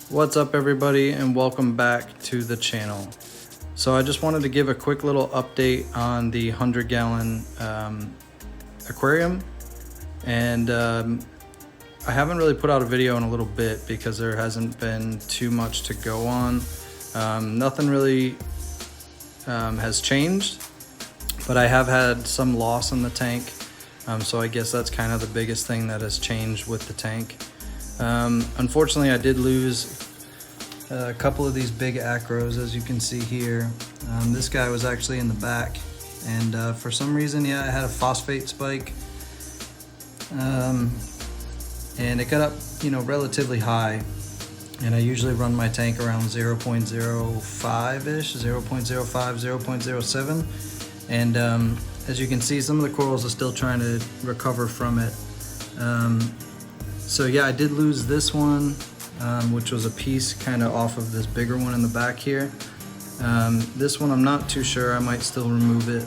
What's up everybody, and welcome back to the channel. So I just wanted to give a quick little update on the 100-gallon aquarium, and I haven't really put out a video in a little bit because there hasn't been too much to go on. Nothing really has changed, but I have had some loss in the tank, so I guess that's kind of the biggest thing that has changed with the tank. Unfortunately, I did lose a couple of these big acros, as you can see here. This guy was actually in the back, and for some reason, yeah, I had a phosphate spike, and it got up, relatively high. And I usually run my tank around 0.05-ish, 0.05, 0.07. And as you can see, some of the corals are still trying to recover from it. So yeah, I did lose this one, which was a piece kind of off of this bigger one in the back here. This one I'm not too sure. I might still remove it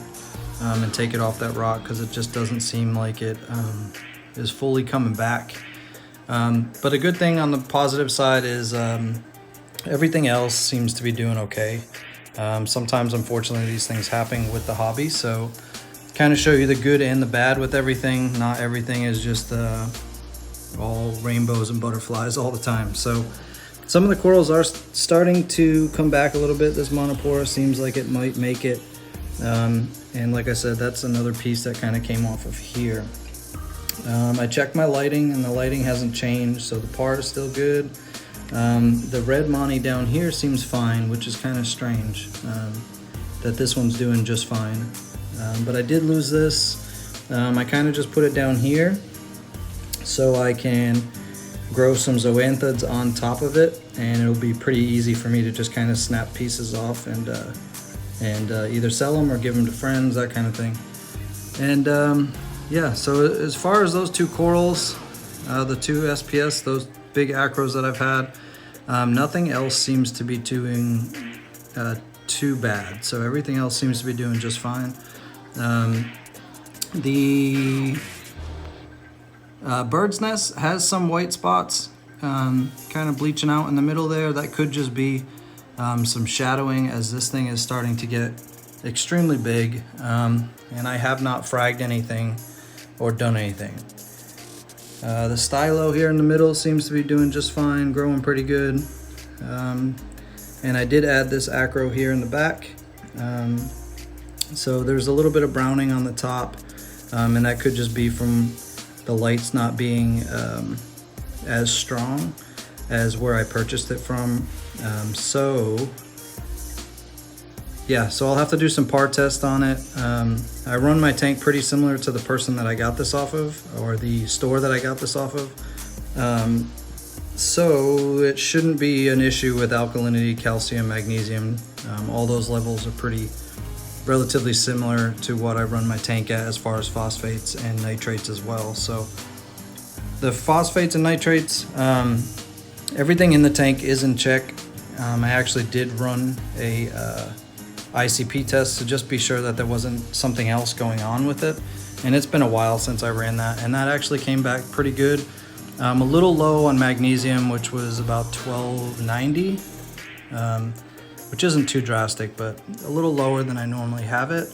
and take it off that rock because it just doesn't seem like it is fully coming back. But a good thing on the positive side is everything else seems to be doing okay. Sometimes, unfortunately, these things happen with the hobby, so kind of show you the good and the bad with everything. Not everything is just all rainbows and butterflies all the time. So some of the corals are starting to come back a little bit. This monopora seems like it might make it. And like I said, that's another piece that kind of came off of here. I checked my lighting, and the lighting hasn't changed, so the par is still good. The red money down here seems fine, which is kind of strange that this one's doing just fine. But I did lose this. I kind of just put it down here so I can grow some zoanthids on top of it, and it'll be pretty easy for me to just kind of snap pieces off and either sell them or give them to friends, that kind of thing. And yeah, so as far as those two corals, the two SPS, those big acros that I've had, nothing else seems to be doing too bad. So everything else seems to be doing just fine. The bird's nest has some white spots kind of bleaching out in the middle there. That could just be some shadowing, as this thing is starting to get extremely big, and I have not fragged anything or done anything. The stylo here in the middle seems to be doing just fine, growing pretty good. And I did add this acro here in the back. So there's a little bit of browning on the top, and that could just be from the lights not being as strong as where I purchased it from. Yeah, so I'll have to do some par test on it. I run my tank pretty similar to the person that I got this off of, or the store that I got this off of. So it shouldn't be an issue with alkalinity, calcium, magnesium. All those levels are relatively similar to what I run my tank at as far as phosphates and nitrates as well. So the phosphates and nitrates, everything in the tank is in check. I actually did run a ICP test to just be sure that there wasn't something else going on with it, and it's been a while since I ran that, and that actually came back pretty good. A little low on magnesium, which was about 1290, which isn't too drastic, but a little lower than I normally have it.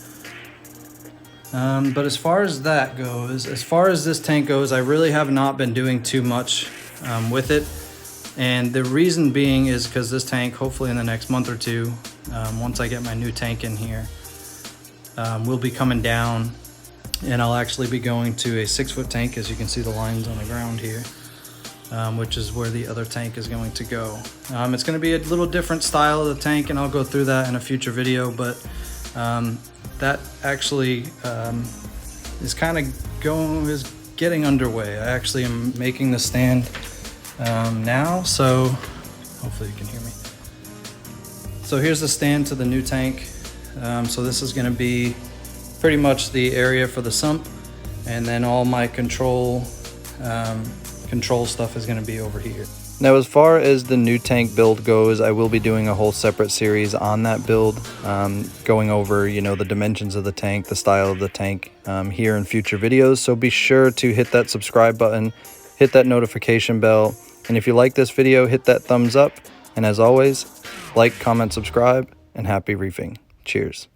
But as far as that goes, as far as this tank goes, I really have not been doing too much with it. And the reason being is because this tank, hopefully in the next month or two, once I get my new tank in here, will be coming down, and I'll actually be going to a 6-foot tank, as you can see the lines on the ground here, which is where the other tank is going to go. It's going to be a little different style of the tank, and I'll go through that in a future video, but that actually is getting underway. I actually am making the stand now, so hopefully you can hear me. So here's the stand to the new tank. So this is going to be pretty much the area for the sump, and then all my control stuff is going to be over here. Now, as far as the new tank build goes, I will be doing a whole separate series on that build, going over, you know, the dimensions of the tank, the style of the tank here in future videos. So be sure to hit that subscribe button, hit that notification bell, and if you like this video, hit that thumbs up. And as always, like, comment, subscribe, and happy reefing. Cheers.